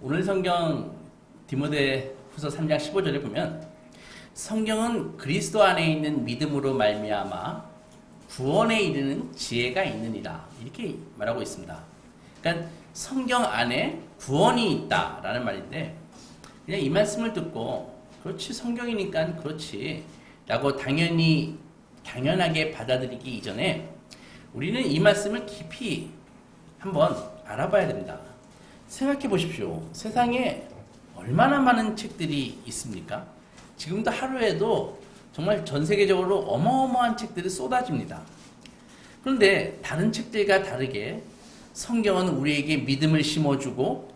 오늘 성경 디모데후서 3장 15절에 보면 성경은 그리스도 안에 있는 믿음으로 말미암아 구원에 이르는 지혜가 있느니라 이렇게 말하고 있습니다. 그러니까 성경 안에 구원이 있다라는 말인데 그냥 이 말씀을 듣고 그렇지 성경이니까 그렇지 라고 당연하게 받아들이기 이전에 우리는 이 말씀을 깊이 한번 알아봐야 됩니다. 생각해 보십시오. 세상에 얼마나 많은 책들이 있습니까? 지금도 하루에도 정말 전 세계적으로 어마어마한 책들이 쏟아집니다. 그런데 다른 책들과 다르게 성경은 우리에게 믿음을 심어주고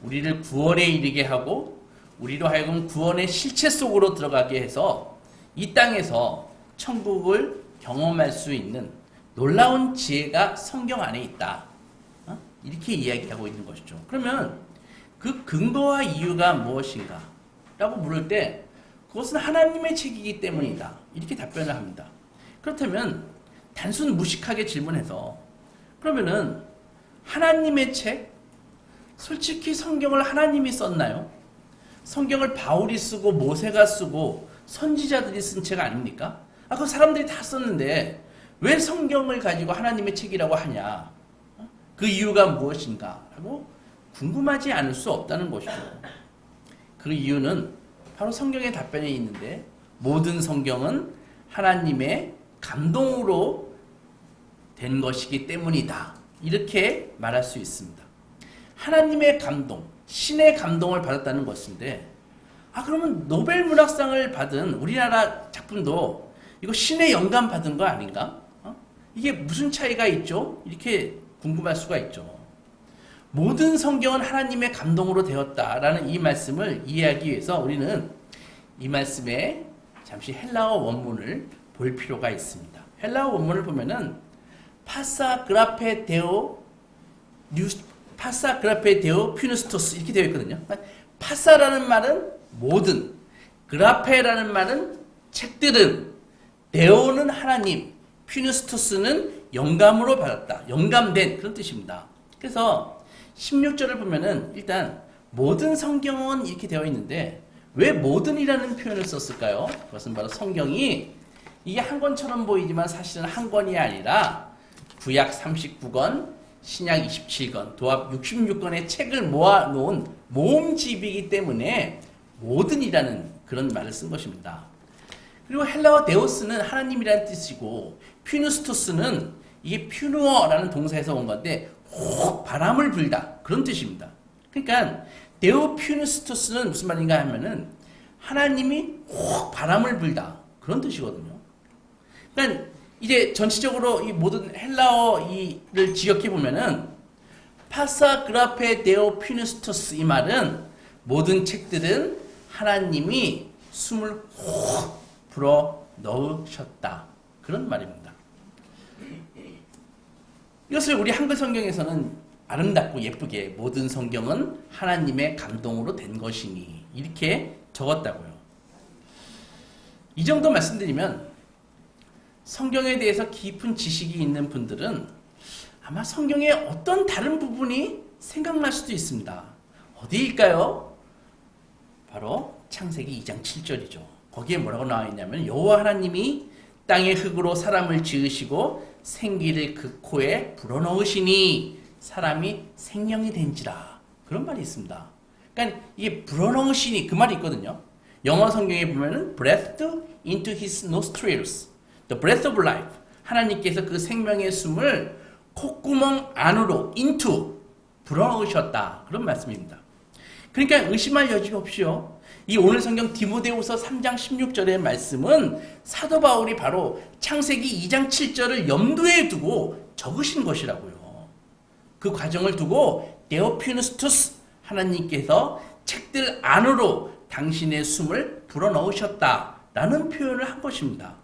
우리를 구원에 이르게 하고 우리로 하여금 구원의 실체 속으로 들어가게 해서 이 땅에서 천국을 경험할 수 있는 놀라운 지혜가 성경 안에 있다. 이렇게 이야기하고 있는 것이죠. 그러면 그 근거와 이유가 무엇인가? 라고 물을 때 그것은 하나님의 책이기 때문이다. 이렇게 답변을 합니다. 그렇다면 단순 무식하게 질문해서 그러면은 하나님의 책? 솔직히 성경을 하나님이 썼나요? 성경을 바울이 쓰고 모세가 쓰고 선지자들이 쓴 책 아닙니까? 그 사람들이 다 썼는데 왜 성경을 가지고 하나님의 책이라고 하냐? 그 이유가 무엇인가? 라고 궁금하지 않을 수 없다는 것이죠. 그 이유는 바로 성경의 답변에 있는데 모든 성경은 하나님의 감동으로 된 것이기 때문이다. 이렇게 말할 수 있습니다. 하나님의 감동, 신의 감동을 받았다는 것인데 그러면 노벨 문학상을 받은 우리나라 작품도 이거 신의 영감 받은 거 아닌가? 이게 무슨 차이가 있죠? 이렇게 궁금할 수가 있죠. 모든 성경은 하나님의 감동으로 되었다라는 이 말씀을 이해하기 위해서 우리는 이 말씀에 잠시 헬라어 원문을 볼 필요가 있습니다. 헬라어 원문을 보면은 파사그라페 데오 퓨누스토스 이렇게 되어 있거든요. 파사라는 말은 모든, 그라페라는 말은 책들은, 데오는 하나님, 퓨누스토스는 영감으로 받았다. 영감된 그런 뜻입니다. 그래서 16절을 보면은 일단 모든 성경은 이렇게 되어 있는데 왜 모든이라는 표현을 썼을까요? 그것은 바로 성경이 이게 한 권처럼 보이지만 사실은 한 권이 아니라 구약 39권, 신약 27권, 도합 66권의 책을 모아놓은 모음집이기 때문에 모든이라는 그런 말을 쓴 것입니다. 그리고 헬라어 데오스는 하나님이라는 뜻이고 퓨누스토스는 이게 퓨누어라는 동사에서 온 건데 혹 바람을 불다 그런 뜻입니다. 그러니까 데오 퓨누스토스는 무슨 말인가 하면은 하나님이 혹 바람을 불다 그런 뜻이거든요. 그러니까 이제 전체적으로 이 모든 헬라어를 지역해 보면은 파사그라페 데오 퓨누스토스 이 말은 모든 책들은 하나님이 숨을 혹 불어 넣으셨다 그런 말입니다. 이것을 우리 한글 성경에서는 아름답고 예쁘게 모든 성경은 하나님의 감동으로 된 것이니 이렇게 적었다고요. 이 정도 말씀드리면 성경에 대해서 깊은 지식이 있는 분들은 아마 성경의 어떤 다른 부분이 생각날 수도 있습니다. 어디일까요? 바로 창세기 2장 7절이죠. 거기에 뭐라고 나와 있냐면 여호와 하나님이 땅의 흙으로 사람을 지으시고 생기를 그 코에 불어넣으시니 사람이 생명이 된지라 그런 말이 있습니다. 그러니까 이게 불어넣으시니 그 말이 있거든요. 영어 성경에 보면은 breathed into his nostrils, the breath of life. 하나님께서 그 생명의 숨을 콧구멍 안으로 into 불어넣으셨다 그런 말씀입니다. 그러니까 의심할 여지 없이요. 이 오늘 성경 디모데후서 3장 16절의 말씀은 사도 바울이 바로 창세기 2장 7절을 염두에 두고 적으신 것이라고요. 그 과정을 두고 데오피누스투스 하나님께서 책들 안으로 당신의 숨을 불어넣으셨다라는 표현을 한 것입니다.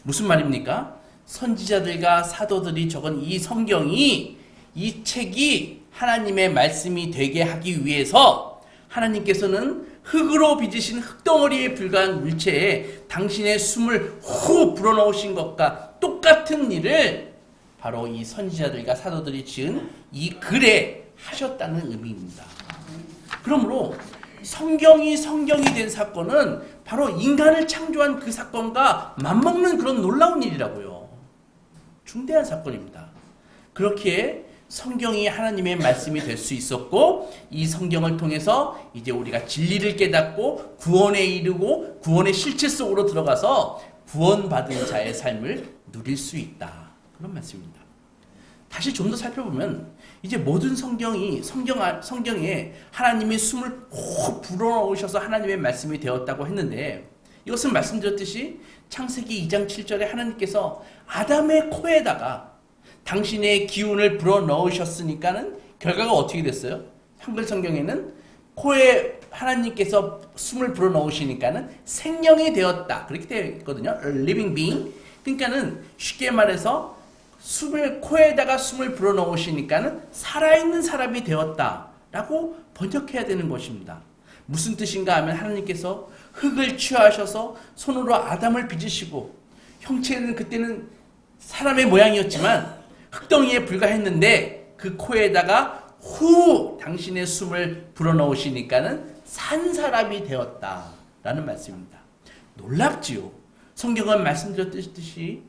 무슨 말입니까? 선지자들과 사도들이 적은 이 성경이 이 책이 하나님의 말씀이 되게 하기 위해서 하나님께서는 흙으로 빚으신 흙덩어리에 불과한 물체에 당신의 숨을 후 불어넣으신 것과 똑같은 일을 바로 이 선지자들과 사도들이 지은 이 글에 하셨다는 의미입니다. 그러므로 성경이 된 사건은 바로 인간을 창조한 그 사건과 맞먹는 그런 놀라운 일이라고요. 중대한 사건입니다. 그렇기에 성경이 하나님의 말씀이 될 수 있었고, 이 성경을 통해서 이제 우리가 진리를 깨닫고 구원에 이르고 구원의 실체 속으로 들어가서 구원받은 자의 삶을 누릴 수 있다. 그런 말씀입니다. 다시 좀 더 살펴보면 이제 모든 성경에 하나님의 숨을 콕 불어넣으셔서 하나님의 말씀이 되었다고 했는데, 이것은 말씀드렸듯이 창세기 2장 7절에 하나님께서 아담의 코에다가 당신의 기운을 불어넣으셨으니까는 결과가 어떻게 됐어요? 한글 성경에는 코에 하나님께서 숨을 불어넣으시니까는 생명이 되었다. 그렇게 되어 있거든요. living being. 그러니까는 쉽게 말해서 코에다가 숨을 불어넣으시니까는 살아있는 사람이 되었다라고 번역해야 되는 것입니다. 무슨 뜻인가 하면 하나님께서 흙을 취하셔서 손으로 아담을 빚으시고, 형체는 그때는 사람의 모양이었지만 흙덩이에 불과했는데 그 코에다가 당신의 숨을 불어넣으시니까는 산 사람이 되었다라는 말씀입니다. 놀랍지요. 성경은 말씀드렸듯이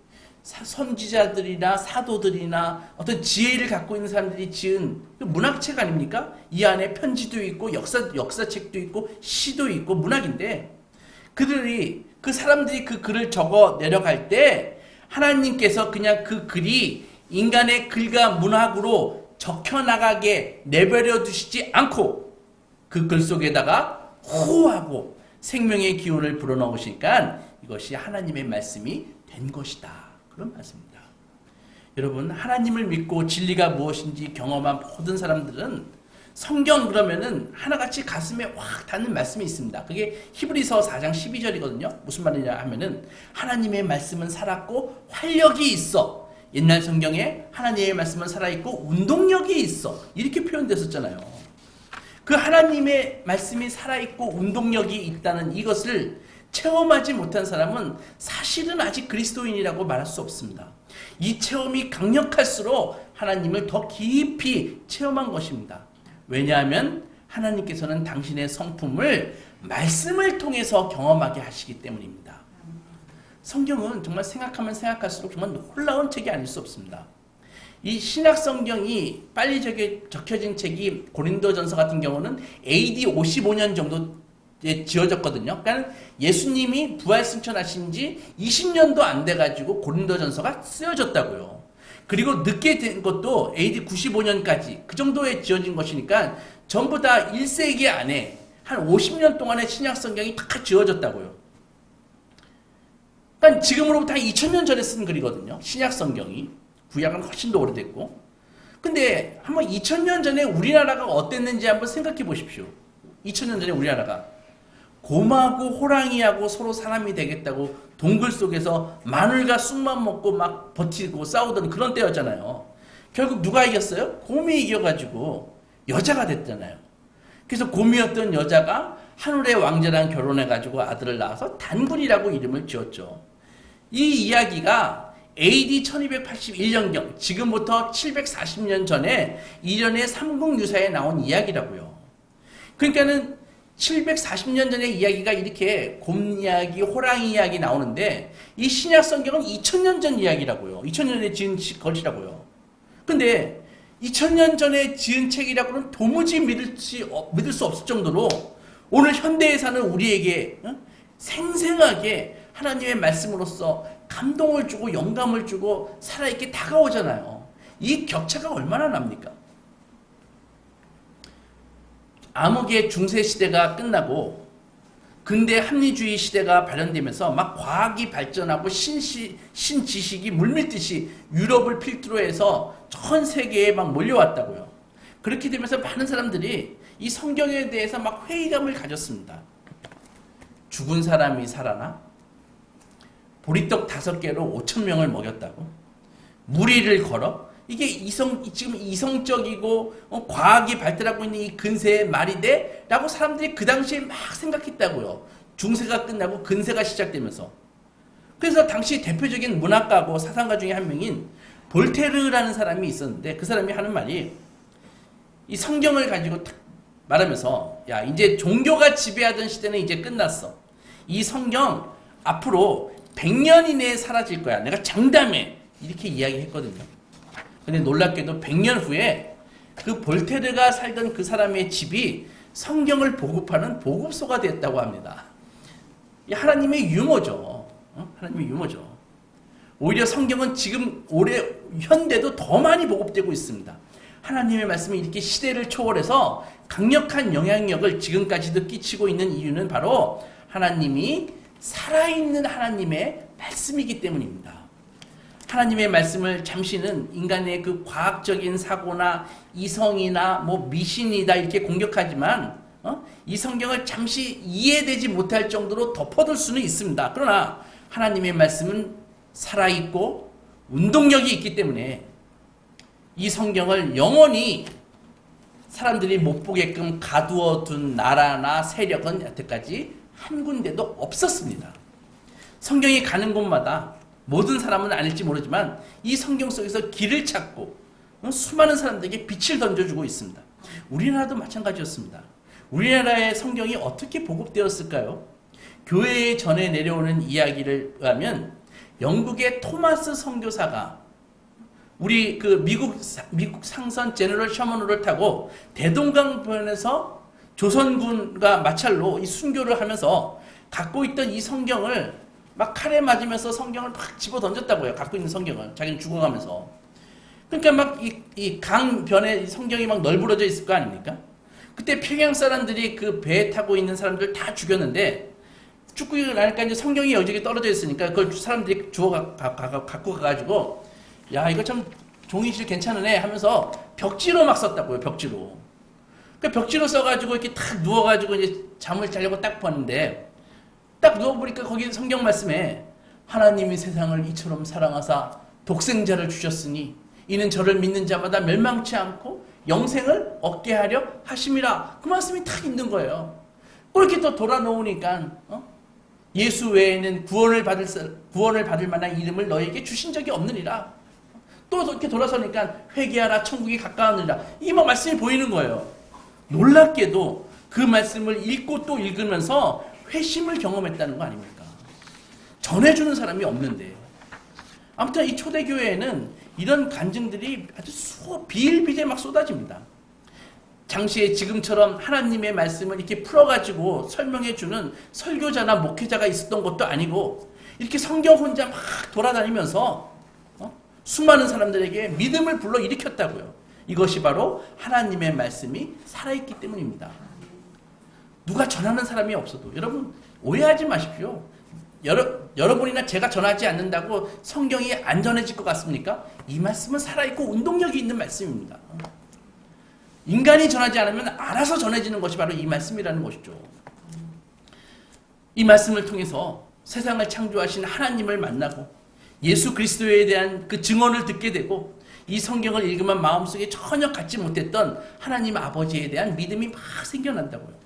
선지자들이나 사도들이나 어떤 지혜를 갖고 있는 사람들이 지은 문학책 아닙니까? 이 안에 편지도 있고 역사책도 있고 시도 있고 문학인데, 그 사람들이 그 글을 적어 내려갈 때 하나님께서 그냥 그 글이 인간의 글과 문학으로 적혀나가게 내버려 두시지 않고 그 글 속에다가 호하고 생명의 기운을 불어넣으시니까 이것이 하나님의 말씀이 된 것이다. 그런 말씀입니다. 여러분, 하나님을 믿고 진리가 무엇인지 경험한 모든 사람들은 성경 그러면은 하나같이 가슴에 확 닿는 말씀이 있습니다. 그게 히브리서 4장 12절이거든요. 무슨 말이냐 하면은 하나님의 말씀은 살았고 활력이 있어. 옛날 성경에 하나님의 말씀은 살아있고 운동력이 있어. 이렇게 표현됐었잖아요. 그 하나님의 말씀이 살아있고 운동력이 있다는 이것을 체험하지 못한 사람은 사실은 아직 그리스도인이라고 말할 수 없습니다. 이 체험이 강력할수록 하나님을 더 깊이 체험한 것입니다. 왜냐하면 하나님께서는 당신의 성품을 말씀을 통해서 경험하게 하시기 때문입니다. 성경은 정말 생각하면 생각할수록 정말 놀라운 책이 아닐 수 없습니다. 이 신약 성경이 빨리 적혀진 책이 고린도전서 같은 경우는 AD 55년 정도에 지어졌거든요. 그러니까 예수님이 부활 승천하신 지 20년도 안 돼가지고 고린도전서가 쓰여졌다고요. 그리고 늦게 된 것도 AD 95년까지 그 정도에 지어진 것이니까 전부 다 1세기 안에 한 50년 동안의 신약 성경이 다 지어졌다고요. 그러니까 지금으로부터 한 2000년 전에 쓴 글이거든요. 신약 성경이. 구약은 훨씬 더 오래됐고. 근데 한번 2000년 전에 우리나라가 어땠는지 한번 생각해 보십시오. 2000년 전에 우리나라가 곰하고 호랑이하고 서로 사람이 되겠다고 동굴 속에서 마늘과 쑥만 먹고 막 버티고 싸우던 그런 때였잖아요. 결국 누가 이겼어요? 곰이 이겨가지고 여자가 됐잖아요. 그래서 곰이었던 여자가 하늘의 왕자랑 결혼해가지고 아들을 낳아서 단군이라고 이름을 지었죠. 이 이야기가 AD 1281년경, 지금부터 740년 전에 이련의 삼국유사에 나온 이야기라고요. 그러니까는 740년 전의 이야기가 이렇게 곰 이야기, 호랑이 이야기 나오는데 이 신약 성경은 2000년 전 이야기라고요. 2000년에 지은 것이라고요. 근데 2000년 전에 지은 책이라고는 도무지 믿을 수 없을 정도로 오늘 현대에 사는 우리에게 생생하게 하나님의 말씀으로서 감동을 주고 영감을 주고 살아있게 다가오잖아요. 이 격차가 얼마나 납니까? 암흑의 중세 시대가 끝나고 근대 합리주의 시대가 발현되면서 막 과학이 발전하고 신지식이 물밀듯이 유럽을 필두로 해서 전 세계에 막 몰려왔다고요. 그렇게 되면서 많은 사람들이 이 성경에 대해서 막 회의감을 가졌습니다. 죽은 사람이 살아나? 보리떡 5개로 5,000명을 먹였다고? 무리를 걸어? 이게 지금 이성적이고 과학이 발달하고 있는 이 근세의 말이 돼? 라고 사람들이 그 당시에 막 생각했다고요. 중세가 끝나고 근세가 시작되면서. 그래서 당시 대표적인 문학가고 사상가 중에 한 명인 볼테르라는 사람이 있었는데 그 사람이 하는 말이 이 성경을 가지고 말하면서 야, 이제 종교가 지배하던 시대는 이제 끝났어. 이 성경 앞으로 100년 이내에 사라질 거야. 내가 장담해. 이렇게 이야기했거든요. 근데 놀랍게도 100년 후에 그 볼테르가 살던 그 사람의 집이 성경을 보급하는 보급소가 됐다고 합니다. 하나님의 유머죠. 하나님의 유머죠. 오히려 성경은 지금 올해 현대도 더 많이 보급되고 있습니다. 하나님의 말씀이 이렇게 시대를 초월해서 강력한 영향력을 지금까지도 끼치고 있는 이유는 바로 하나님이 살아있는 하나님의 말씀이기 때문입니다. 하나님의 말씀을 잠시는 인간의 그 과학적인 사고나 이성이나 뭐 미신이다 이렇게 공격하지만 이 성경을 잠시 이해되지 못할 정도로 덮어둘 수는 있습니다. 그러나 하나님의 말씀은 살아있고 운동력이 있기 때문에 이 성경을 영원히 사람들이 못 보게끔 가두어 둔 나라나 세력은 여태까지 한 군데도 없었습니다. 성경이 가는 곳마다 모든 사람은 아닐지 모르지만 이 성경 속에서 길을 찾고 수많은 사람들에게 빛을 던져주고 있습니다. 우리나라도 마찬가지였습니다. 우리나라의 성경이 어떻게 보급되었을까요? 교회에 전해 내려오는 이야기를 의하면 영국의 토마스 선교사가 우리 그 미국 상선 제너럴 셔먼호를 타고 대동강변에서 조선군과 마찰로 이 순교를 하면서 갖고 있던 이 성경을 막 칼에 맞으면서 성경을 막 집어 던졌다고요. 갖고 있는 성경을 자기는 죽어가면서. 그러니까 막 이 강변에 성경이 막 널브러져 있을 거 아닙니까? 그때 평양 사람들이 그 배에 타고 있는 사람들 다 죽였는데 죽고 나니까 이제 성경이 여기저기 떨어져 있으니까 그걸 사람들이 갖고 가가지고 야 이거 참 종이실 괜찮으네 하면서 벽지로 막 썼다고요. 벽지로. 그 벽지로 써가지고 이렇게 탁 누워가지고 이제 잠을 자려고 딱 봤는데 딱 누워보니까 거기 성경 말씀에 하나님이 세상을 이처럼 사랑하사 독생자를 주셨으니 이는 저를 믿는 자마다 멸망치 않고 영생을 얻게 하려 하심이라. 그 말씀이 딱 있는 거예요. 그렇게 또 돌아놓으니까 예수 외에는 구원을 받을 만한 이름을 너에게 주신 적이 없느니라. 또 이렇게 돌아서니까 회개하라 천국이 가까웠느니라. 이 말씀이 보이는 거예요. 놀랍게도 그 말씀을 읽고 또 읽으면서 회심을 경험했다는 거 아닙니까? 전해주는 사람이 없는데. 아무튼 이 초대교회에는 이런 간증들이 아주 비일비재 막 쏟아집니다. 당시에 지금처럼 하나님의 말씀을 이렇게 풀어가지고 설명해주는 설교자나 목회자가 있었던 것도 아니고 이렇게 성경 혼자 막 돌아다니면서 수많은 사람들에게 믿음을 불러 일으켰다고요. 이것이 바로 하나님의 말씀이 살아있기 때문입니다. 누가 전하는 사람이 없어도 여러분 오해하지 마십시오. 여러분이나 제가 전하지 않는다고 성경이 안 전해질 것 같습니까? 이 말씀은 살아있고 운동력이 있는 말씀입니다. 인간이 전하지 않으면 알아서 전해지는 것이 바로 이 말씀이라는 것이죠. 이 말씀을 통해서 세상을 창조하신 하나님을 만나고 예수 그리스도에 대한 그 증언을 듣게 되고 이 성경을 읽으면 마음속에 전혀 갖지 못했던 하나님 아버지에 대한 믿음이 막 생겨난다고요.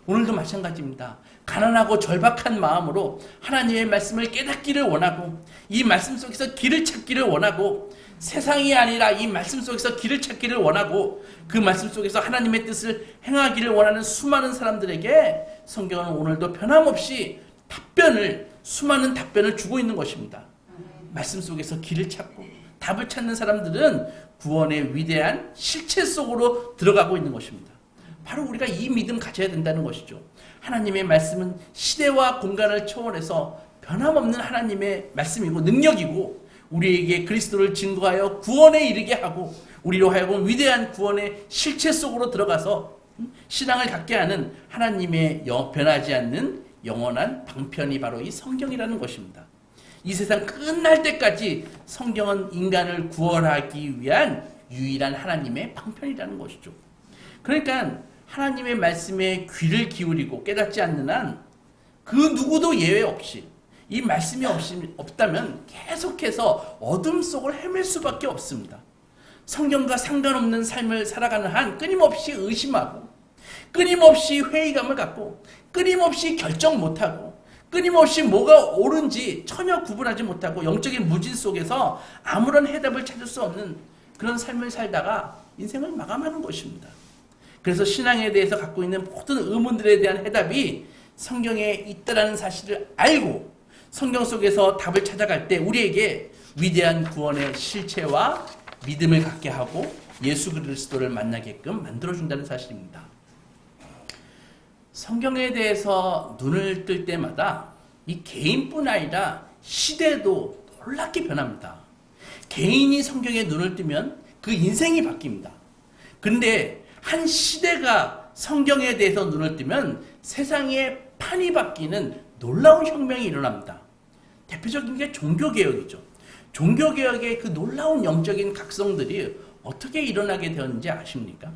오늘도 마찬가지입니다. 가난하고 절박한 마음으로 하나님의 말씀을 깨닫기를 원하고 이 말씀 속에서 길을 찾기를 원하고 세상이 아니라 이 말씀 속에서 길을 찾기를 원하고 그 말씀 속에서 하나님의 뜻을 행하기를 원하는 수많은 사람들에게 성경은 오늘도 변함없이 수많은 답변을 주고 있는 것입니다. 말씀 속에서 길을 찾고 답을 찾는 사람들은 구원의 위대한 실체 속으로 들어가고 있는 것입니다. 바로 우리가 이 믿음 가져야 된다는 것이죠. 하나님의 말씀은 시대와 공간을 초월해서 변함없는 하나님의 말씀이고 능력이고 우리에게 그리스도를 증거하여 구원에 이르게 하고 우리로 하여금 위대한 구원의 실체 속으로 들어가서 신앙을 갖게 하는 하나님의 변하지 않는 영원한 방편이 바로 이 성경이라는 것입니다. 이 세상 끝날 때까지 성경은 인간을 구원하기 위한 유일한 하나님의 방편이라는 것이죠. 그러니까 하나님의 말씀에 귀를 기울이고 깨닫지 않는 한 그 누구도 예외 없이 이 말씀이 없다면 계속해서 어둠 속을 헤맬 수밖에 없습니다. 성경과 상관없는 삶을 살아가는 한 끊임없이 의심하고 끊임없이 회의감을 갖고 끊임없이 결정 못하고 끊임없이 뭐가 옳은지 전혀 구분하지 못하고 영적인 무진 속에서 아무런 해답을 찾을 수 없는 그런 삶을 살다가 인생을 마감하는 것입니다. 그래서 신앙에 대해서 갖고 있는 모든 의문들에 대한 해답이 성경에 있다라는 사실을 알고 성경 속에서 답을 찾아갈 때 우리에게 위대한 구원의 실체와 믿음을 갖게 하고 예수 그리스도를 만나게끔 만들어준다는 사실입니다. 성경에 대해서 눈을 뜰 때마다 이 개인뿐 아니라 시대도 놀랍게 변합니다. 개인이 성경에 눈을 뜨면 그 인생이 바뀝니다. 그런데 한 시대가 성경에 대해서 눈을 뜨면 세상의 판이 바뀌는 놀라운 혁명이 일어납니다. 대표적인 게 종교개혁이죠. 종교개혁의 그 놀라운 영적인 각성들이 어떻게 일어나게 되었는지 아십니까?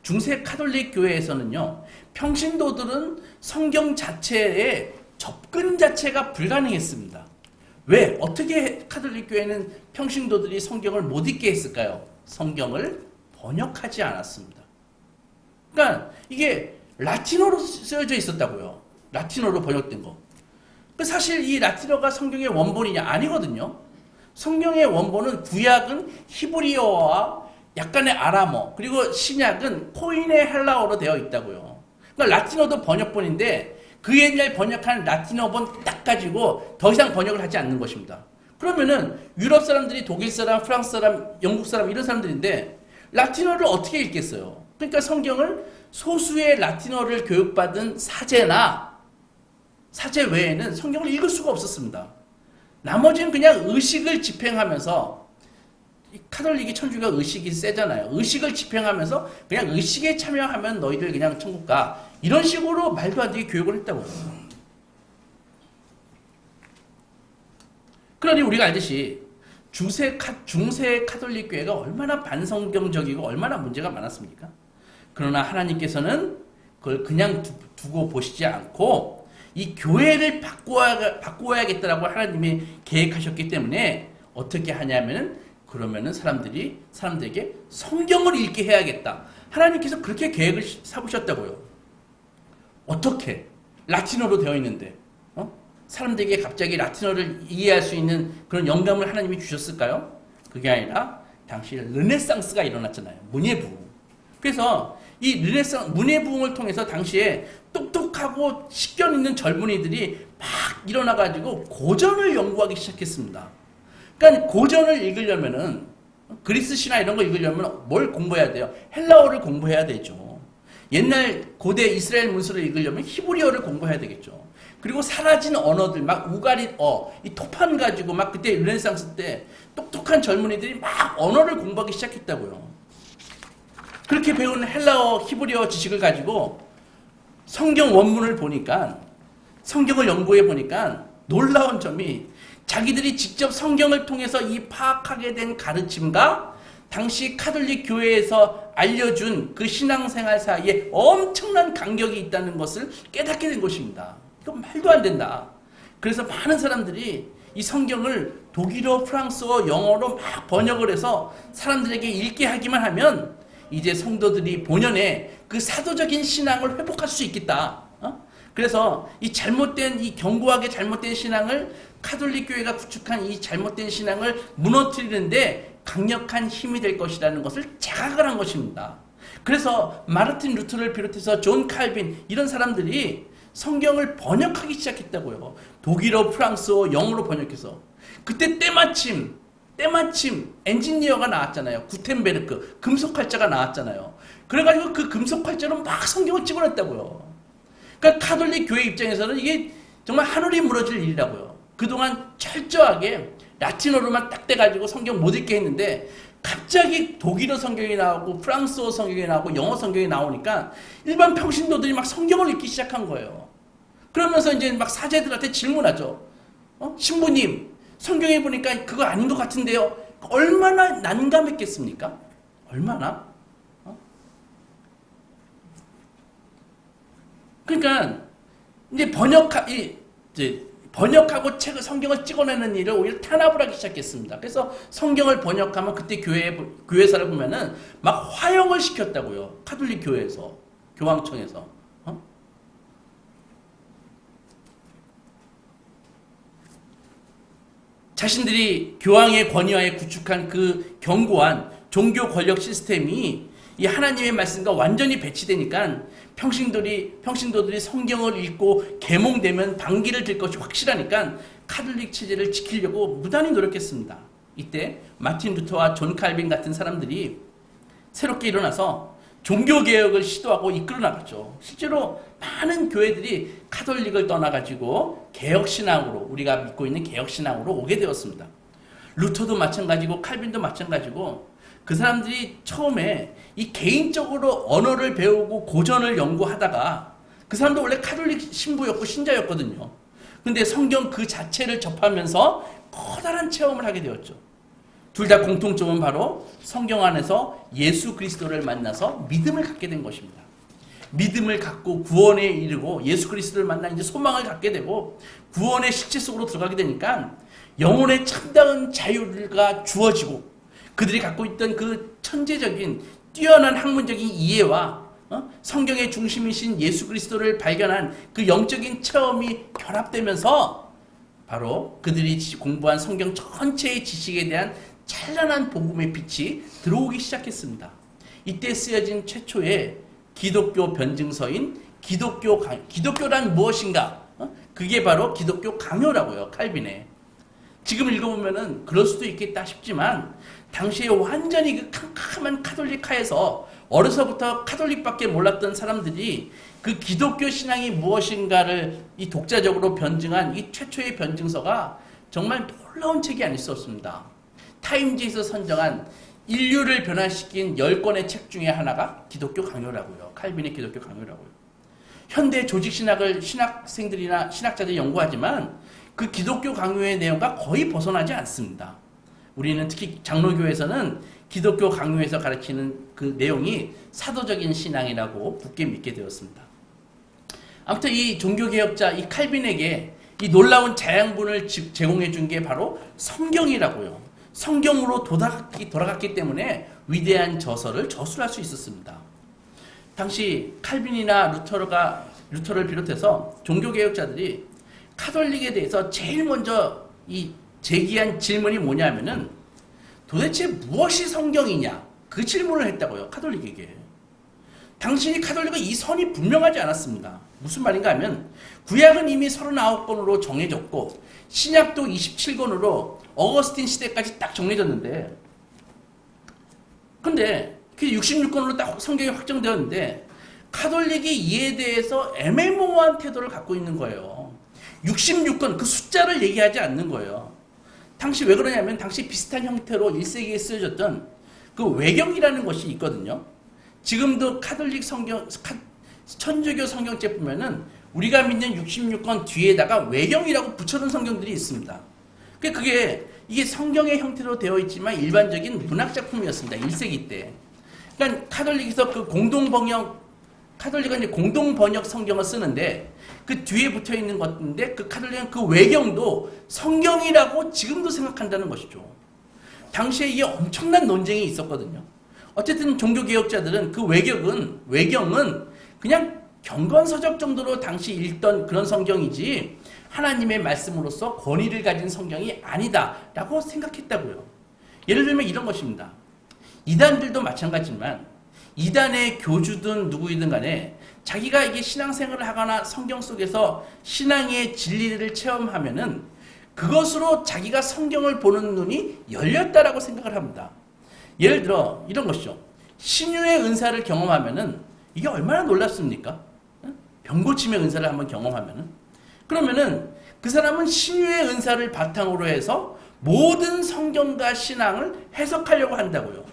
중세 카톨릭 교회에서는요, 평신도들은 성경 자체에 접근 자체가 불가능했습니다. 왜? 어떻게 카톨릭 교회는 평신도들이 성경을 못 읽게 했을까요? 성경을 번역하지 않았습니다. 그러니까 이게 라틴어로 쓰여져 있었다고요. 라틴어로 번역된 거. 사실 이 라틴어가 성경의 원본이냐? 아니거든요. 성경의 원본은 구약은 히브리어와 약간의 아람어, 그리고 신약은 코인의 헬라어로 되어 있다고요. 그러니까 라틴어도 번역본인데 그 옛날 번역한 라틴어본 딱 가지고 더 이상 번역을 하지 않는 것입니다. 그러면은 유럽 사람들이 독일 사람, 프랑스 사람, 영국 사람 이런 사람들인데 라틴어를 어떻게 읽겠어요? 그러니까 성경을 소수의 라틴어를 교육받은 사제나 사제 외에는 성경을 읽을 수가 없었습니다. 나머지는 그냥 의식을 집행하면서, 카톨릭이 천주교가 의식이 세잖아요. 의식을 집행하면서 그냥 의식에 참여하면 너희들 그냥 천국 가, 이런 식으로 말도 안 되게 교육을 했다고요. 그러니 우리가 알듯이 중세 카톨릭 교회가 얼마나 반성경적이고 얼마나 문제가 많았습니까? 그러나 하나님께서는 그걸 그냥 두고 보시지 않고 이 교회를 바꾸어야겠다라고 하나님이 계획하셨기 때문에 어떻게 하냐면은, 그러면은 사람들에게 성경을 읽게 해야겠다. 하나님께서 그렇게 계획을 세우셨다고요. 어떻게? 라틴어로 되어 있는데, 사람들에게 갑자기 라틴어를 이해할 수 있는 그런 영감을 하나님이 주셨을까요? 그게 아니라 당시 르네상스가 일어났잖아요. 문예부흥. 그래서 이 문예부흥을 통해서 당시에 똑똑하고 식견 있는 젊은이들이 막 일어나가지고 고전을 연구하기 시작했습니다. 그러니까 고전을 읽으려면은, 그리스 신화 이런 거 읽으려면 뭘 공부해야 돼요? 헬라어를 공부해야 되죠. 옛날 고대 이스라엘 문서를 읽으려면 히브리어를 공부해야 되겠죠. 그리고 사라진 언어들, 막 우가리어, 이 토판 가지고 막 그때 르네상스 때 똑똑한 젊은이들이 막 언어를 공부하기 시작했다고요. 그렇게 배운 헬라어, 히브리어 지식을 가지고 성경 원문을 보니까, 성경을 연구해 보니까 놀라운 점이, 자기들이 직접 성경을 통해서 이 파악하게 된 가르침과 당시 카톨릭 교회에서 알려준 그 신앙생활 사이에 엄청난 간격이 있다는 것을 깨닫게 된 것입니다. 이건 말도 안 된다. 그래서 많은 사람들이 이 성경을 독일어, 프랑스어, 영어로 막 번역을 해서 사람들에게 읽게 하기만 하면 이제 성도들이 본연의 그 사도적인 신앙을 회복할 수 있겠다. 그래서 이 견고하게 잘못된 신앙을, 카톨릭 교회가 구축한 이 잘못된 신앙을 무너뜨리는데 강력한 힘이 될 것이라는 것을 자각을 한 것입니다. 그래서 마르틴 루터를 비롯해서 존 칼빈 이런 사람들이 성경을 번역하기 시작했다고요. 독일어, 프랑스어, 영어로 번역해서. 그때 때마침 엔지니어가 나왔잖아요. 구텐베르크, 금속활자가 나왔잖아요. 그래가지고 그 금속활자로 막 성경을 찍어냈다고요. 그러니까 카톨릭 교회 입장에서는 이게 정말 하늘이 무너질 일이라고요. 그동안 철저하게 라틴어로만 딱 떼가지고 성경 못 읽게 했는데 갑자기 독일어 성경이 나오고 프랑스어 성경이 나오고 영어 성경이 나오니까 일반 평신도들이 막 성경을 읽기 시작한 거예요. 그러면서 이제 막 사제들한테 질문하죠. 신부님, 성경에 보니까 그거 아닌 것 같은데요. 얼마나 난감했겠습니까? 얼마나? 그러니까 이제 번역하고 책을, 성경을 찍어내는 일을 오히려 탄압을 하기 시작했습니다. 그래서 성경을 번역하면 그때 교회사를 보면은 막 화형을 시켰다고요. 카톨릭 교회에서, 교황청에서. 자신들이 교황의 권위하에 구축한 그 견고한 종교 권력 시스템이 이 하나님의 말씀과 완전히 배치되니까 평신도들이 성경을 읽고 계몽되면 반기를 들 것이 확실하니까 카톨릭 체제를 지키려고 무단히 노력했습니다. 이때 마틴 루터와 존 칼빈 같은 사람들이 새롭게 일어나서 종교개혁을 시도하고 이끌어 나갔죠. 실제로 많은 교회들이 카톨릭을 떠나가지고 개혁신앙으로, 우리가 믿고 있는 개혁신앙으로 오게 되었습니다. 루터도 마찬가지고 칼빈도 마찬가지고, 그 사람들이 처음에 이 개인적으로 언어를 배우고 고전을 연구하다가, 그 사람도 원래 카톨릭 신부였고 신자였거든요. 근데 성경 그 자체를 접하면서 커다란 체험을 하게 되었죠. 둘 다 공통점은 바로 성경 안에서 예수 그리스도를 만나서 믿음을 갖게 된 것입니다. 믿음을 갖고 구원에 이르고 예수 그리스도를 만나 이제 소망을 갖게 되고 구원의 실체 속으로 들어가게 되니까 영혼의 참다운 자유가 주어지고, 그들이 갖고 있던 그 천재적인 뛰어난 학문적인 이해와 성경의 중심이신 예수 그리스도를 발견한 그 영적인 체험이 결합되면서 바로 그들이 공부한 성경 전체의 지식에 대한 찬란한 복음의 빛이 들어오기 시작했습니다. 이때 쓰여진 최초의 기독교 변증서인 기독교란 무엇인가? 그게 바로 기독교 강요라고요. 칼빈의. 지금 읽어보면은 그럴 수도 있겠다 싶지만, 당시에 완전히 그 캄캄한 카톨릭화에서 어려서부터 카톨릭밖에 몰랐던 사람들이 그 기독교 신앙이 무엇인가를 이 독자적으로 변증한 이 최초의 변증서가 정말 놀라운 책이 아닐 수 없습니다. 타임지에서 선정한 인류를 변화시킨 10권의 책 중에 하나가 기독교 강요라고요. 칼빈의 기독교 강요라고요. 현대 조직신학을 신학생들이나 신학자들이 연구하지만 그 기독교 강요의 내용과 거의 벗어나지 않습니다. 우리는 특히 장로교에서는 기독교 강요에서 가르치는 그 내용이 사도적인 신앙이라고 굳게 믿게 되었습니다. 아무튼 이 종교개혁자 이 칼빈에게 이 놀라운 자양분을 제공해 준 게 바로 성경이라고요. 성경으로 돌아갔기 때문에 위대한 저서를 저술할 수 있었습니다. 당시 칼빈이나 루터를 비롯해서 종교개혁자들이 카톨릭에 대해서 제일 먼저 이 제기한 질문이 뭐냐면은 도대체 무엇이 성경이냐? 그 질문을 했다고요. 카톨릭에게. 당신이 카톨릭은 이 선이 분명하지 않았습니다. 무슨 말인가 하면 구약은 이미 39권으로 정해졌고 신약도 27권으로 어거스틴 시대까지 딱 정해졌는데, 근데 그 66권으로 딱 성경이 확정되었는데 카톨릭이 이에 대해서 애매모호한 태도를 갖고 있는 거예요. 66권 그 숫자를 얘기하지 않는 거예요. 당시 왜 그러냐면 당시 비슷한 형태로 1세기에 쓰여졌던 그 외경이라는 것이 있거든요. 지금도 카톨릭 천주교 성경책 보면은 우리가 믿는 66권 뒤에다가 외경이라고 붙여놓은 성경들이 있습니다. 이게 성경의 형태로 되어 있지만 일반적인 문학작품이었습니다. 1세기 때. 그러니까 카톨릭에서 카톨릭은 이제 공동번역 성경을 쓰는데 그 뒤에 붙어 있는 것인데 그 카톨릭은 그 외경도 성경이라고 지금도 생각한다는 것이죠. 당시에 이게 엄청난 논쟁이 있었거든요. 어쨌든 종교개혁자들은 그 외경은 그냥 경건서적 정도로 당시 읽던 그런 성경이지 하나님의 말씀으로서 권위를 가진 성경이 아니다라고 생각했다고요. 예를 들면 이런 것입니다. 이단들도 마찬가지지만 이단의 교주든 누구이든 간에 자기가 이게 신앙생활을 하거나 성경 속에서 신앙의 진리를 체험하면은 그것으로 자기가 성경을 보는 눈이 열렸다라고 생각을 합니다. 예를 들어 이런 것이죠. 신유의 은사를 경험하면은 이게 얼마나 놀랍습니까? 병고침의 은사를 한번 경험하면은 그러면은 그 사람은 신유의 은사를 바탕으로 해서 모든 성경과 신앙을 해석하려고 한다고요.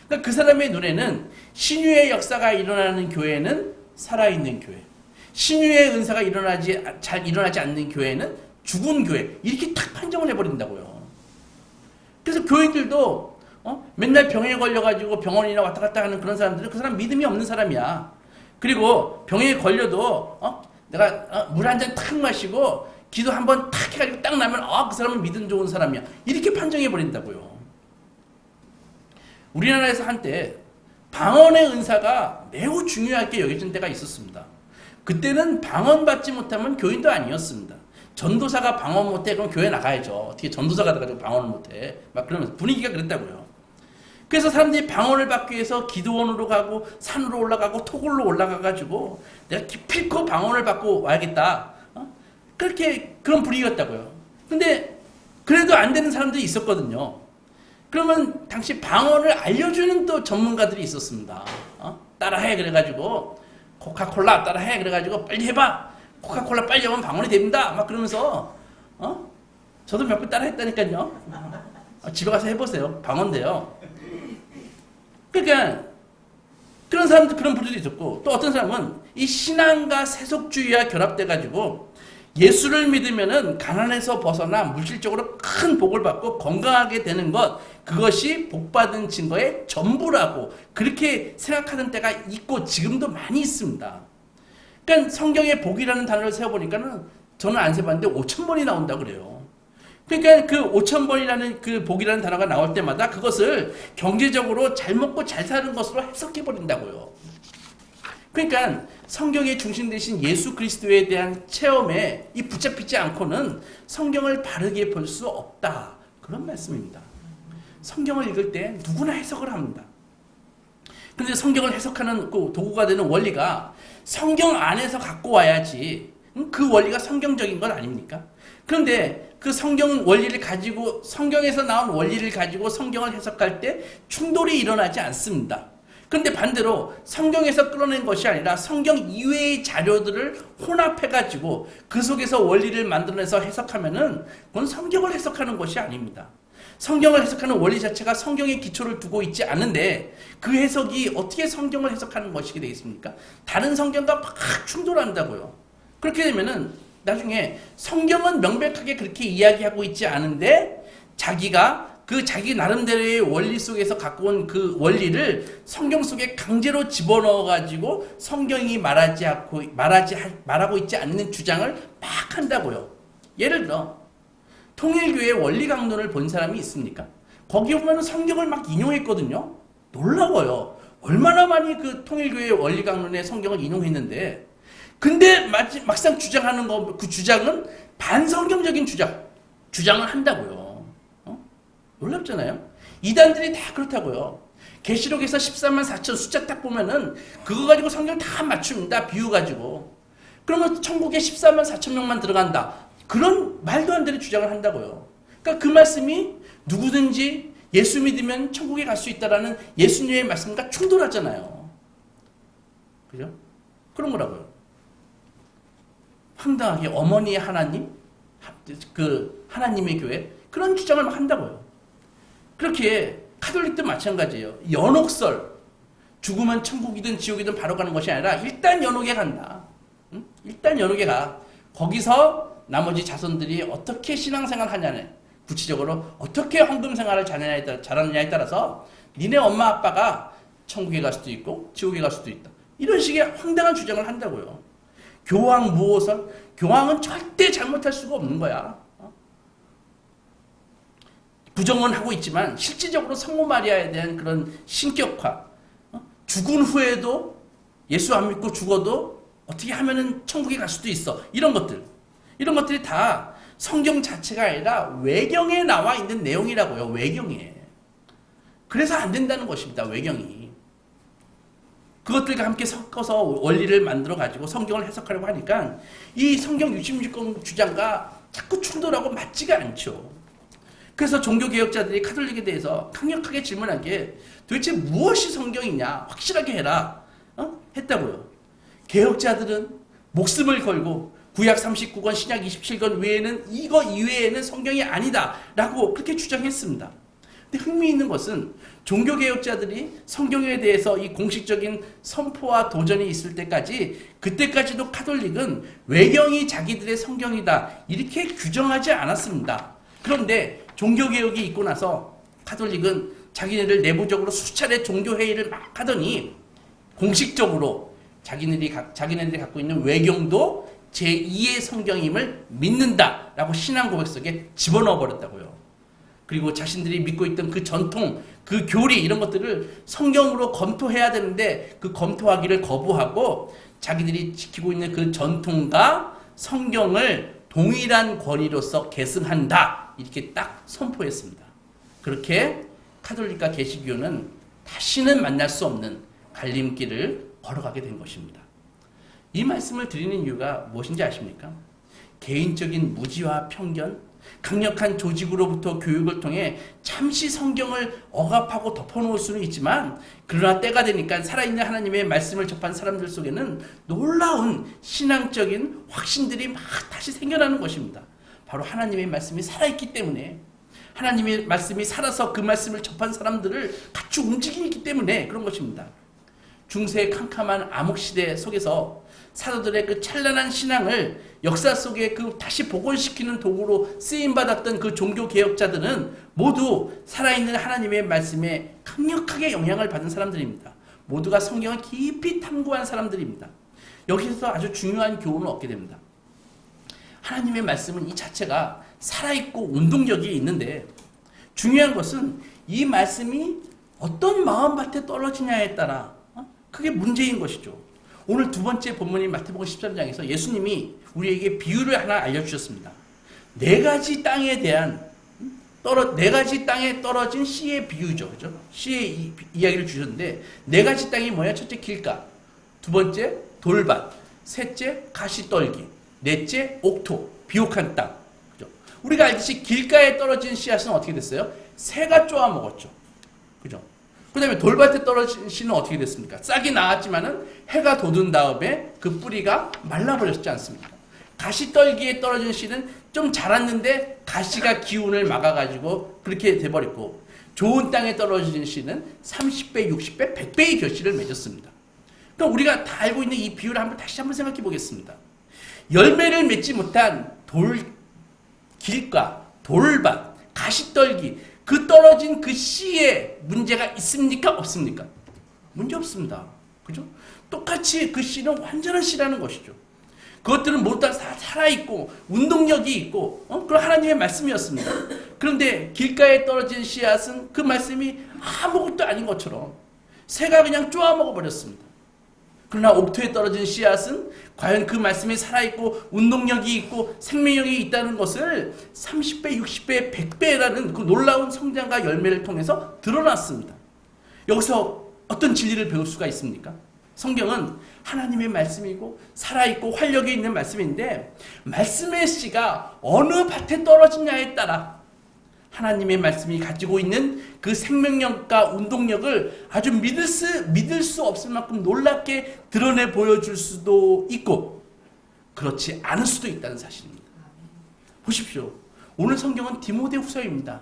그러니까 그 사람의 눈에는 신유의 역사가 일어나는 교회는 살아있는 교회, 신유의 은사가 잘 일어나지 않는 교회는 죽은 교회, 이렇게 탁 판정을 해버린다고요. 그래서 교인들도 맨날 병에 걸려가지고 병원이나 왔다 갔다 하는 그런 사람들은 그 사람 믿음이 없는 사람이야. 그리고 병에 걸려도 내가 물 한 잔 탁 마시고 기도 한번 탁 해가지고 딱 나면 그 사람은 믿음 좋은 사람이야. 이렇게 판정해버린다고요. 우리나라에서 한때 방언의 은사가 매우 중요하게 여겨진 때가 있었습니다. 그때는 방언받지 못하면 교인도 아니었습니다. 전도사가 방언 못해 그럼 교회 나가야죠. 어떻게 전도사가 돼가지고 방언을 못해. 막 그러면서 분위기가 그랬다고요. 그래서 사람들이 방언을 받기 위해서 기도원으로 가고 산으로 올라가고 토굴로 올라가가지고 내가 기필코 방언을 받고 와야겠다. 그렇게 그런 분위기였다고요. 근데 그래도 안 되는 사람들이 있었거든요. 그러면 당시 방언을 알려주는 또 전문가들이 있었습니다. 따라해 그래가지고 코카콜라 따라해 그래가지고 빨리 해봐. 코카콜라 빨리 하면 방언이 됩니다. 막 그러면서 저도 몇 번 따라했다니까요. 집에 가서 해보세요. 방언돼요. 그러니까 그런 사람들 그런 분들도 있었고 또 어떤 사람은 이 신앙과 세속주의와 결합돼가지고 예수를 믿으면은 가난에서 벗어나 물질적으로 큰 복을 받고 건강하게 되는 것 그것이 복받은 증거의 전부라고 그렇게 생각하는 때가 있고 지금도 많이 있습니다. 그러니까 성경에 복이라는 단어를 세어보니까는 저는 안 세봤는데 5,000번이 나온다고 그래요. 그러니까 그 5,000번이라는 그 복이라는 단어가 나올 때마다 그것을 경제적으로 잘 먹고 잘 사는 것으로 해석해버린다고요. 그러니까 성경의 중심 되신 예수 그리스도에 대한 체험에 이 붙잡히지 않고는 성경을 바르게 볼 수 없다. 그런 말씀입니다. 성경을 읽을 때 누구나 해석을 합니다. 그런데 성경을 해석하는 그 도구가 되는 원리가 성경 안에서 갖고 와야지 그 원리가 성경적인 건 아닙니까? 그런데 그 성경 원리를 가지고 성경에서 나온 원리를 가지고 성경을 해석할 때 충돌이 일어나지 않습니다. 그런데 반대로 성경에서 끌어낸 것이 아니라 성경 이외의 자료들을 혼합해가지고 그 속에서 원리를 만들어내서 해석하면은 그건 성경을 해석하는 것이 아닙니다. 성경을 해석하는 원리 자체가 성경의 기초를 두고 있지 않은데 그 해석이 어떻게 성경을 해석하는 것이게 되겠습니까? 다른 성경과 막 충돌한다고요. 그렇게 되면은 나중에 성경은 명백하게 그렇게 이야기하고 있지 않은데 자기가 그 자기 나름대로의 원리 속에서 갖고 온 그 원리를 성경 속에 강제로 집어넣어가지고 성경이 말하고 있지 않는 주장을 막 한다고요. 예를 들어 통일교회 원리 강론을 본 사람이 있습니까? 거기 보면 성경을 막 인용했거든요. 놀라워요. 얼마나 많이 그 통일교회 원리 강론의 성경을 인용했는데 근데 막상 주장하는 거 그 주장은 반성경적인 주장을 한다고요. 놀랍잖아요. 이단들이 다 그렇다고요. 계시록에서 14만 4천 숫자 딱 보면은 그거 가지고 성경 다 맞춥니다. 비유 가지고. 그러면 천국에 14만 4천 명만 들어간다. 그런 말도 안 되는 주장을 한다고요. 그러니까 그 말씀이 누구든지 예수 믿으면 천국에 갈 수 있다라는 예수님의 말씀과 충돌하잖아요. 그죠? 그런 거라고요. 황당하게 어머니의 하나님, 그 하나님의 교회 그런 주장을 막 한다고요. 그렇게 카톨릭도 마찬가지예요. 연옥설, 죽으면 천국이든 지옥이든 바로 가는 것이 아니라 일단 연옥에 간다. 응? 일단 연옥에 가. 거기서 나머지 자손들이 어떻게 신앙생활 하냐는 구체적으로 어떻게 헌금생활을 잘하느냐에 따라서 니네 엄마 아빠가 천국에 갈 수도 있고 지옥에 갈 수도 있다. 이런 식의 황당한 주장을 한다고요. 교황 무호설, 교황은 절대 잘못할 수가 없는 거야. 부정은 하고 있지만 실질적으로 성모 마리아에 대한 그런 신격화, 죽은 후에도 예수 안 믿고 죽어도 어떻게 하면은 천국에 갈 수도 있어. 이런 것들이 다 성경 자체가 아니라 외경에 나와 있는 내용이라고요. 외경에. 그래서 안 된다는 것입니다. 외경이. 그것들과 함께 섞어서 원리를 만들어 가지고 성경을 해석하려고 하니까 이 성경 66권 주장과 자꾸 충돌하고 맞지가 않죠. 그래서 종교개혁자들이 카톨릭에 대해서 강력하게 질문한 게 도대체 무엇이 성경이냐 확실하게 해라 했다고요. 개혁자들은 목숨을 걸고 구약 39권 신약 27권 외에는 이거 이외에는 성경이 아니다 라고 그렇게 주장했습니다. 근데 흥미있는 것은 종교개혁자들이 성경에 대해서 이 공식적인 선포와 도전이 있을 때까지 그때까지도 카톨릭은 외경이 자기들의 성경이다 이렇게 규정하지 않았습니다. 그런데 종교개혁이 있고 나서 카톨릭은 자기네들 내부적으로 수차례 종교회의를 막 하더니 공식적으로 자기네들이 갖고 있는 외경도 제2의 성경임을 믿는다라고 신앙 고백 속에 집어넣어 버렸다고요. 그리고 자신들이 믿고 있던 그 전통, 그 교리 이런 것들을 성경으로 검토해야 되는데 그 검토하기를 거부하고 자기들이 지키고 있는 그 전통과 성경을 동일한 권위로서 계승한다. 이렇게 딱 선포했습니다. 그렇게 카톨릭과 개시교는 다시는 만날 수 없는 갈림길을 걸어가게 된 것입니다. 이 말씀을 드리는 이유가 무엇인지 아십니까? 개인적인 무지와 편견, 강력한 조직으로부터 교육을 통해 잠시 성경을 억압하고 덮어놓을 수는 있지만, 그러나 때가 되니까 살아있는 하나님의 말씀을 접한 사람들 속에는 놀라운 신앙적인 확신들이 막 다시 생겨나는 것입니다. 바로 하나님의 말씀이 살아있기 때문에, 하나님의 말씀이 살아서 그 말씀을 접한 사람들을 같이 움직이기 때문에 그런 것입니다. 중세의 캄캄한 암흑시대 속에서 사도들의 그 찬란한 신앙을 역사 속에 그 다시 복원시키는 도구로 쓰임받았던 그 종교개혁자들은 모두 살아있는 하나님의 말씀에 강력하게 영향을 받은 사람들입니다. 모두가 성경을 깊이 탐구한 사람들입니다. 여기서 아주 중요한 교훈을 얻게 됩니다. 하나님의 말씀은 이 자체가 살아있고 운동력이 있는데, 중요한 것은 이 말씀이 어떤 마음밭에 떨어지냐에 따라 그게 문제인 것이죠. 오늘 두 번째 본문인 마태복음 13장에서 예수님이 우리에게 비유를 하나 알려주셨습니다. 네 가지 땅에 떨어진 씨의 비유죠. 그죠? 씨의 이야기를 주셨는데, 네 가지 땅이 뭐야? 첫째 길가, 두 번째 돌밭, 셋째 가시떨기, 넷째 옥토, 비옥한 땅. 그죠? 우리가 알듯이 길가에 떨어진 씨앗은 어떻게 됐어요? 새가 쪼아 먹었죠. 그죠? 그 다음에 돌밭에 떨어진 씨는 어떻게 됐습니까? 싹이 나왔지만은 해가 돋은 다음에 그 뿌리가 말라버렸지 않습니까? 가시떨기에 떨어진 씨는 좀 자랐는데 가시가 기운을 막아가지고 그렇게 돼버렸고, 좋은 땅에 떨어진 씨는 30배, 60배, 100배의 결실을 맺었습니다. 그럼 우리가 다 알고 있는 이 비유를 다시 한번 생각해 보겠습니다. 열매를 맺지 못한 길가, 돌밭, 가시떨기, 그 떨어진 그 씨에 문제가 있습니까? 없습니까? 문제 없습니다. 그죠? 똑같이 그 씨는 완전한 씨라는 것이죠. 그것들은 모두 다 살아있고 운동력이 있고 그런 하나님의 말씀이었습니다. 그런데 길가에 떨어진 씨앗은 그 말씀이 아무것도 아닌 것처럼 새가 그냥 쪼아 먹어버렸습니다. 그러나 옥토에 떨어진 씨앗은 과연 그 말씀이 살아있고 운동력이 있고 생명력이 있다는 것을 30배, 60배, 100배라는 그 놀라운 성장과 열매를 통해서 드러났습니다. 여기서 어떤 진리를 배울 수가 있습니까? 성경은 하나님의 말씀이고 살아있고 활력이 있는 말씀인데, 말씀의 씨가 어느 밭에 떨어지냐에 따라 하나님의 말씀이 가지고 있는 그 생명력과 운동력을 아주 믿을 수 없을 만큼 놀랍게 드러내 보여줄 수도 있고, 그렇지 않을 수도 있다는 사실입니다. 보십시오. 오늘 성경은 디모데후서입니다.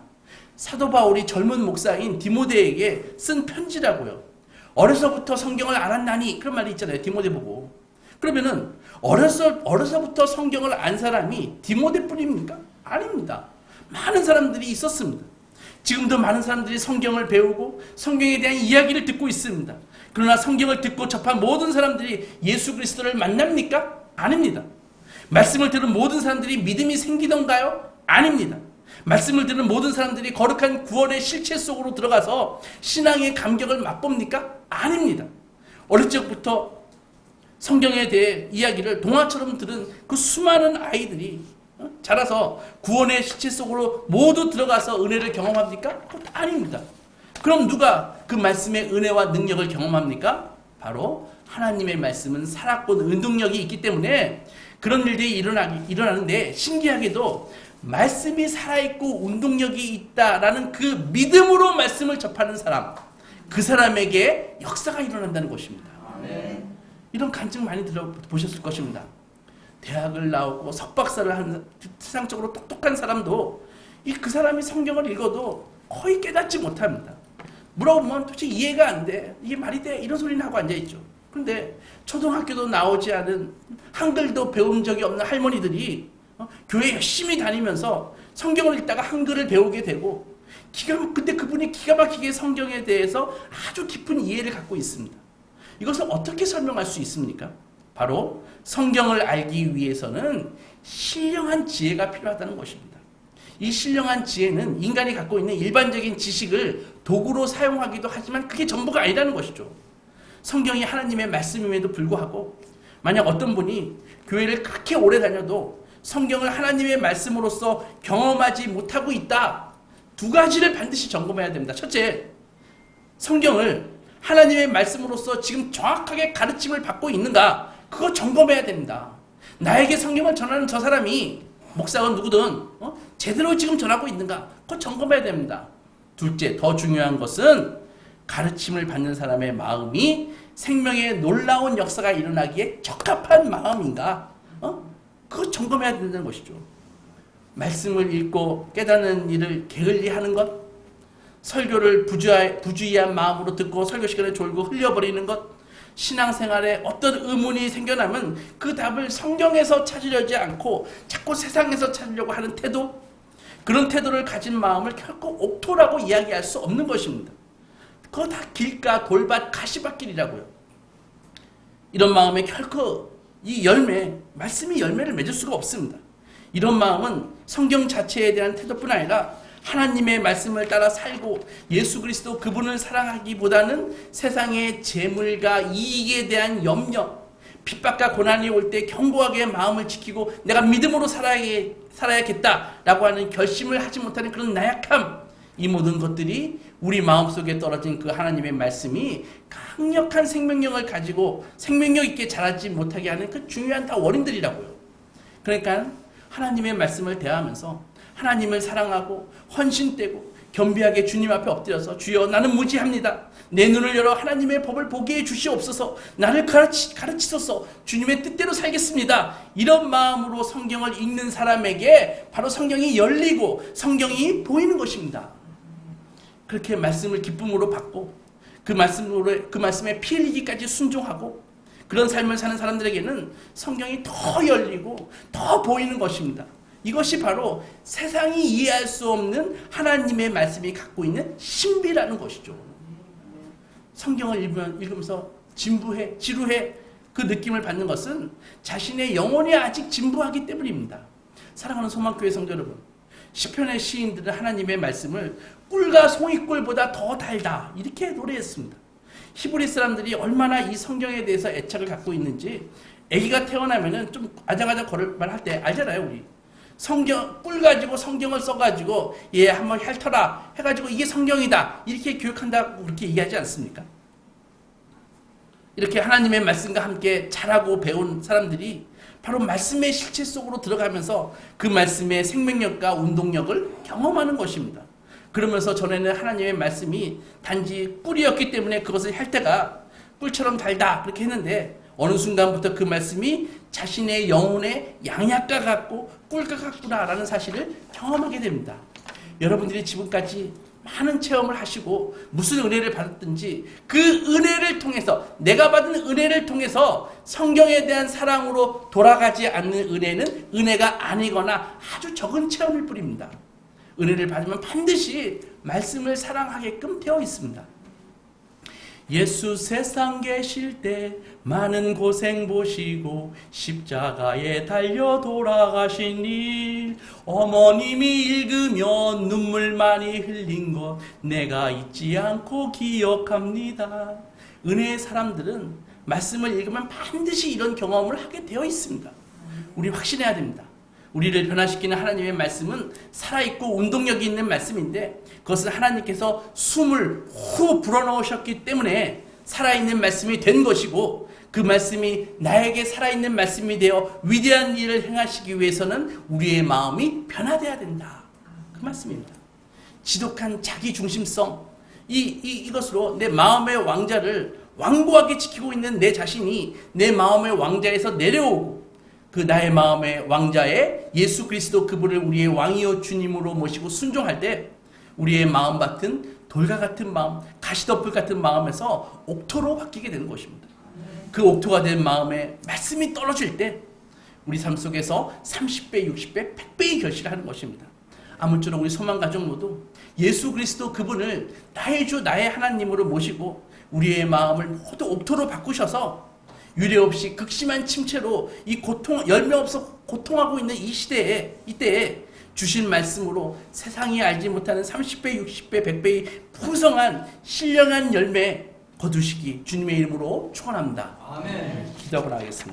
사도 바울이 젊은 목사인 디모데에게 쓴 편지라고요. 어려서부터 성경을 알았나니, 그런 말이 있잖아요. 디모데 보고. 그러면은 어려서부터 성경을 안 사람이 디모데뿐입니까? 아닙니다. 많은 사람들이 있었습니다. 지금도 많은 사람들이 성경을 배우고 성경에 대한 이야기를 듣고 있습니다. 그러나 성경을 듣고 접한 모든 사람들이 예수 그리스도를 만납니까? 아닙니다. 말씀을 들은 모든 사람들이 믿음이 생기던가요? 아닙니다. 말씀을 들은 모든 사람들이 거룩한 구원의 실체 속으로 들어가서 신앙의 감격을 맛봅니까? 아닙니다. 어릴 적부터 성경에 대해 이야기를 동화처럼 들은 그 수많은 아이들이 자라서 구원의 실체 속으로 모두 들어가서 은혜를 경험합니까? 아닙니다. 그럼 누가 그 말씀의 은혜와 능력을 경험합니까? 바로 하나님의 말씀은 살았고 운동력이 있기 때문에 그런 일들이 일어나는데, 신기하게도 말씀이 살아있고 운동력이 있다라는 그 믿음으로 말씀을 접하는 사람, 그 사람에게 역사가 일어난다는 것입니다. 아멘. 이런 간증 많이 들어보셨을 것입니다. 대학을 나오고 석박사를 한 세상적으로 똑똑한 사람도 그 사람이 성경을 읽어도 거의 깨닫지 못합니다. 물어보면 도대체 이해가 안 돼, 이게 말이 돼, 이런 소리는 하고 앉아있죠. 그런데 초등학교도 나오지 않은, 한글도 배운 적이 없는 할머니들이 교회 열심히 다니면서 성경을 읽다가 한글을 배우게 되고, 근데 그분이 기가 막히게 성경에 대해서 아주 깊은 이해를 갖고 있습니다. 이것을 어떻게 설명할 수 있습니까? 바로 성경을 알기 위해서는 신령한 지혜가 필요하다는 것입니다. 이 신령한 지혜는 인간이 갖고 있는 일반적인 지식을 도구로 사용하기도 하지만 그게 전부가 아니라는 것이죠. 성경이 하나님의 말씀임에도 불구하고, 만약 어떤 분이 교회를 그렇게 오래 다녀도 성경을 하나님의 말씀으로서 경험하지 못하고 있다, 두 가지를 반드시 점검해야 됩니다. 첫째, 성경을 하나님의 말씀으로서 지금 정확하게 가르침을 받고 있는가? 그거 점검해야 됩니다. 나에게 성경을 전하는 저 사람이 목사건 누구든 제대로 지금 전하고 있는가? 그거 점검해야 됩니다. 둘째, 더 중요한 것은 가르침을 받는 사람의 마음이 생명의 놀라운 역사가 일어나기에 적합한 마음인가? 그거 점검해야 된다는 것이죠. 말씀을 읽고 깨닫는 일을 게을리하는 것, 설교를 부주의한 마음으로 듣고 설교 시간에 졸고 흘려버리는 것, 신앙생활에 어떤 의문이 생겨나면 그 답을 성경에서 찾으려지 않고 자꾸 세상에서 찾으려고 하는 태도, 그런 태도를 가진 마음을 결코 옥토라고 이야기할 수 없는 것입니다. 그거 다 길가, 돌밭, 가시밭길이라고요. 이런 마음에 결코 이 열매, 말씀이 열매를 맺을 수가 없습니다. 이런 마음은 성경 자체에 대한 태도뿐 아니라 하나님의 말씀을 따라 살고 예수 그리스도 그분을 사랑하기보다는 세상의 재물과 이익에 대한 염려, 핍박과 고난이 올 때 견고하게 마음을 지키고 내가 믿음으로 살아야겠다라고 하는 결심을 하지 못하는 그런 나약함, 이 모든 것들이 우리 마음속에 떨어진 그 하나님의 말씀이 강력한 생명력을 가지고 생명력 있게 자라지 못하게 하는 그 중요한 다 원인들이라고요. 그러니까 하나님의 말씀을 대하면서 하나님을 사랑하고 헌신되고 겸비하게 주님 앞에 엎드려서 주여 나는 무지합니다. 내 눈을 열어 하나님의 법을 보게 해 주시옵소서. 나를 가르치소서. 주님의 뜻대로 살겠습니다. 이런 마음으로 성경을 읽는 사람에게 바로 성경이 열리고 성경이 보이는 것입니다. 그렇게 말씀을 기쁨으로 받고 그 말씀에 피 흘리기까지 순종하고 그런 삶을 사는 사람들에게는 성경이 더 열리고 더 보이는 것입니다. 이것이 바로 세상이 이해할 수 없는 하나님의 말씀이 갖고 있는 신비라는 것이죠. 성경을 읽으면서 진부해, 지루해 그 느낌을 받는 것은 자신의 영혼이 아직 진부하기 때문입니다. 사랑하는 소망교회 성도 여러분, 시편의 시인들은 하나님의 말씀을 꿀과 송이꿀보다 더 달다 이렇게 노래했습니다. 히브리 사람들이 얼마나 이 성경에 대해서 애착을 갖고 있는지 아기가 태어나면은 좀 아장아장 걸을만 할 때 알잖아요. 우리 성경 꿀 가지고 성경을 써가지고 얘 한번 핥아라 해가지고 이게 성경이다 이렇게 교육한다고 그렇게 얘기하지 않습니까? 이렇게 하나님의 말씀과 함께 자라고 배운 사람들이 바로 말씀의 실체 속으로 들어가면서 그 말씀의 생명력과 운동력을 경험하는 것입니다. 그러면서 전에는 하나님의 말씀이 단지 꿀이었기 때문에 그것을 할 때가 꿀처럼 달다 그렇게 했는데 어느 순간부터 그 말씀이 자신의 영혼의 양약과 같고 꿀과 같구나라는 사실을 경험하게 됩니다. 여러분들이 지금까지 많은 체험을 하시고 무슨 은혜를 받았든지 그 은혜를 통해서 내가 받은 은혜를 통해서 성경에 대한 사랑으로 돌아가지 않는 은혜는 은혜가 아니거나 아주 적은 체험일 뿐입니다. 은혜를 받으면 반드시 말씀을 사랑하게끔 되어 있습니다. 예수 세상 계실 때 많은 고생 보시고 십자가에 달려 돌아가신 일 어머님이 읽으면 눈물 많이 흘린 것 내가 잊지 않고 기억합니다. 은혜의 사람들은 말씀을 읽으면 반드시 이런 경험을 하게 되어 있습니다. 우리 확신해야 됩니다. 우리를 변화시키는 하나님의 말씀은 살아있고 운동력이 있는 말씀인데 그것은 하나님께서 숨을 후 불어넣으셨기 때문에 살아있는 말씀이 된 것이고 그 말씀이 나에게 살아있는 말씀이 되어 위대한 일을 행하시기 위해서는 우리의 마음이 변화되어야 된다. 그 말씀입니다. 지독한 자기중심성 이것으로 내 마음의 왕자를 완고하게 지키고 있는 내 자신이 내 마음의 왕자에서 내려오고 그 나의 마음의 왕자에 예수 그리스도 그분을 우리의 왕이요 주님으로 모시고 순종할 때 우리의 마음 같은 돌과 같은 마음, 가시덤불 같은 마음에서 옥토로 바뀌게 되는 것입니다. 그 옥토가 된 마음에 말씀이 떨어질 때 우리 삶 속에서 30배, 60배, 100배의 결실을 하는 것입니다. 아무쪼록 우리 소망가족 모두 예수 그리스도 그분을 나의 주, 나의 하나님으로 모시고 우리의 마음을 모두 옥토로 바꾸셔서 유례 없이 극심한 침체로 이 열매 없어 고통하고 있는 이 시대에 이때에 주신 말씀으로 세상이 알지 못하는 30배, 60배, 100배의 풍성한 신령한 열매 거두시기 주님의 이름으로 축원합니다. 아멘. 기도하고 나가겠습니다.